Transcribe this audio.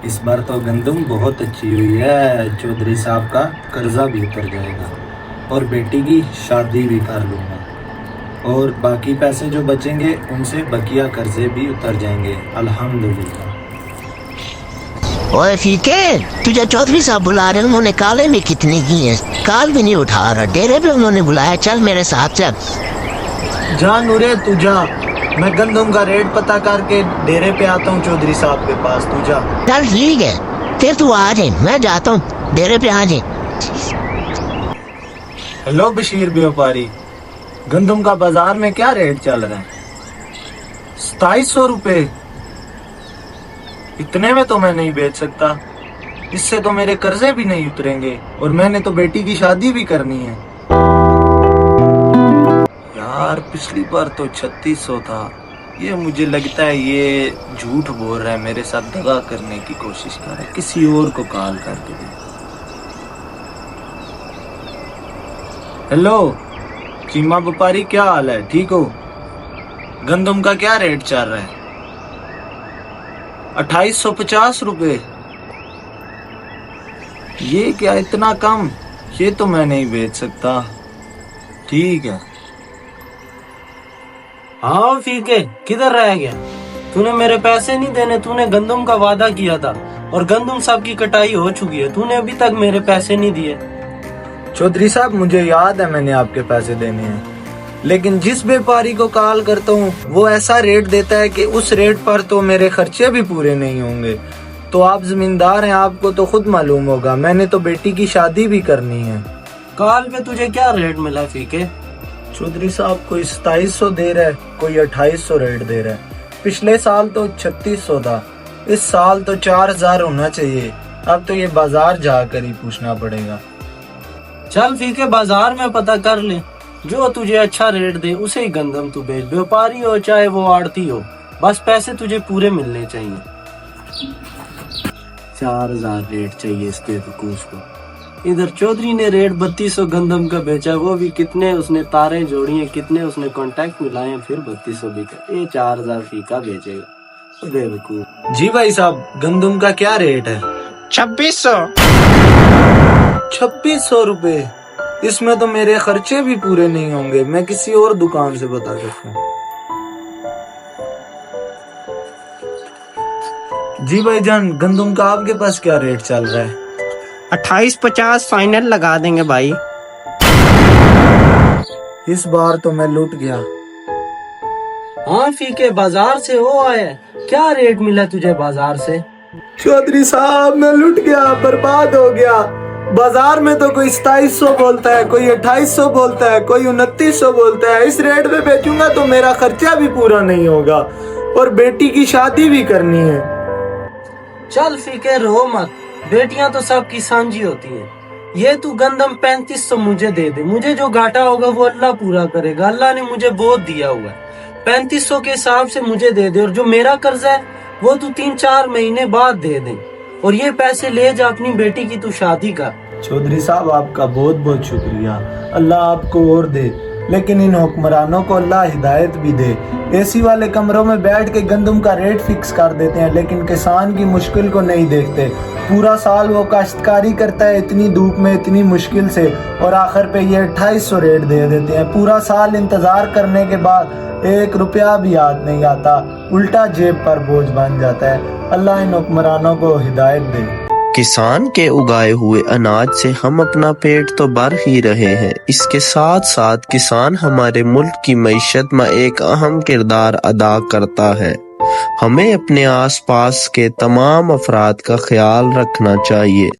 اس بار تو گندم بہت اچھی ہوئی ہے، چودھری صاحب کا قرضہ بھی اتر جائے گا اور بیٹی کی شادی بھی کر لوں گا، اور باقی پیسے جو بچیں گے ان سے بقیہ قرضے بھی اتر جائیں گے الحمدللہ۔ اوے فیکے، تجھے چودھری صاحب بلا رہے ہیں، انہوں نے کالے میں کتنی کی ہیں، کال بھی نہیں اٹھا رہا، ڈیرے پہ انہوں نے بلایا، چل میرے ساتھ چل۔ جا نورے تو جا، میں گندم کا ریٹ پتہ کر کے ڈیرے پہ آتا ہوں چودھری صاحب کے پاس، تو جا۔ چل ٹھیک ہے، پھر تو آ جائے، میں جاتا ہوں ڈیرے پہ، آ جائے۔ ہیلو بشیر بیوپاری، گندم کا بازار میں کیا ریٹ چل رہا ہے؟ 2700 روپے؟ اتنے میں تو میں نہیں بیچ سکتا، اس سے تو میرے قرضے بھی نہیں اتریں گے، اور میں نے تو بیٹی کی شادی بھی کرنی ہے۔ یار پچھلی بار تو 3600 تھا، یہ مجھے لگتا ہے یہ جھوٹ بول رہا ہے، میرے ساتھ دغا کرنے کی کوشش کر رہا ہے، کسی اور کو کال کر کے دے۔ ہیلو چیما وپاری، کیا حال ہے؟ ٹھیک ہو؟ گندم کا کیا ریٹ چل رہا ہے؟ 2850 روپے؟ یہ کیا اتنا کم؟ یہ تو میں نہیں بیچ سکتا۔ ٹھیک ہے۔ ہاں فیکے، کدھر رہ گیا؟ تو نے میرے پیسے نہیں دینے، تو نے گندم کا وعدہ کیا تھا، اور گندم سب کی کٹائی ہو چکی ہے، تو نے ابھی تک میرے پیسے نہیں دیے۔ چودھری صاحب مجھے یاد ہے میں نے آپ کے پیسے دینے ہیں، لیکن جس بیپاری کو کال کرتا ہوں وہ ایسا ریٹ دیتا ہے کہ اس ریٹ پر تو میرے خرچے بھی پورے نہیں ہوں گے۔ تو آپ زمیندار ہیں، آپ کو تو خود معلوم ہوگا، میں نے تو بیٹی کی شادی بھی کرنی ہے۔ کال پہ تجھے کیا ریٹ ملا فیکے؟ چودھری صاحب کوئی 2700 دے رہا ہے، کوئی 2800 ریٹ دے رہا ہے، پچھلے سال تو 3600 تھا، اس سال تو 4000 ہونا چاہیے، اب تو یہ بازار جا کر ہی پوچھنا پڑے گا۔ چل فیکے، بازار میں پتہ کر لے، جو تجھے اچھا ریٹ دے اسے ہی گندم تو بیچ، بیوپاری ہو چاہے وہ آڑتی ہو، بس پیسے تجھے پورے ملنے چاہیے۔ 4000 ریٹ چاہیے اس کے وقوف کو۔ ادھر چودھری نے ریٹ 3200 گندم کا بیچا، وہ بھی کتنے اس نے تاریں جوڑی ہیں، کتنے اس نے کانٹیکٹ ملائے ہیں، پھر 3200 بکا، یہ 4000 فیکا بیچے گا، بے وقوف۔ جی بھائی صاحب، گندم کا کیا ریٹ ہے؟ 2600۔ 2600 روپے؟ اس میں تو میرے خرچے بھی پورے نہیں ہوں گے، میں کسی اور دکان سے بتا کرتا ہوں۔ جی بھائی جان، گندم کا آپ کے پاس کیا ریٹ چل رہا ہے؟ 2850 فائنل لگا دیں گے بھائی۔ اس بار تو میں لوٹ گیا۔ ہاں فیکے، بازار سے وہ آیا، کیا ریٹ ملا تجھے بازار سے؟ چودھری صاحب میں لٹ گیا، برباد ہو گیا، بازار میں تو کوئی 2700 بولتا ہے، کوئی 2800 بولتا ہے، کوئی 2900 بولتا ہے، اس ریٹ پہ بیچوں گا تو میرا خرچہ بھی پورا نہیں ہوگا، اور بیٹی کی شادی بھی کرنی ہے۔ چل فیکے، رو مت، بیٹیاں تو سب کی سانجھی ہوتی ہیں، یہ تو گندم 3500 مجھے دے دے، مجھے جو گھاٹا ہوگا وہ اللہ پورا کرے گا، اللہ نے مجھے بہت دیا ہوا ہے، 3500 کے حساب سے مجھے دے دے، اور جو میرا قرض ہے وہ تو 3-4 مہینے بعد دے دیں، اور یہ پیسے لے جا اپنی بیٹی کی تو شادی کر۔ چودھری صاحب آپ کا بہت بہت شکریہ، اللہ آپ کو اور دے، لیکن ان حکمرانوں کو اللہ ہدایت بھی دے، اے سی والے کمروں میں بیٹھ کے گندم کا ریٹ فکس کر دیتے ہیں، لیکن کسان کی مشکل کو نہیں دیکھتے، پورا سال وہ کاشتکاری کرتا ہے اتنی دھوپ میں اتنی مشکل سے، اور آخر پہ یہ 2800 ریٹ دے دیتے ہیں، پورا سال انتظار کرنے کے بعد 1 روپیہ بھی یاد نہیں آتا، الٹا جیب پر بوجھ بن جاتا ہے، اللہ ان حکمرانوں کو ہدایت دے۔ کسان کے اگائے ہوئے اناج سے ہم اپنا پیٹ تو بھر ہی رہے ہیں، اس کے ساتھ ساتھ کسان ہمارے ملک کی معیشت میں ایک اہم کردار ادا کرتا ہے۔ ہمیں اپنے آس پاس کے تمام افراد کا خیال رکھنا چاہیے۔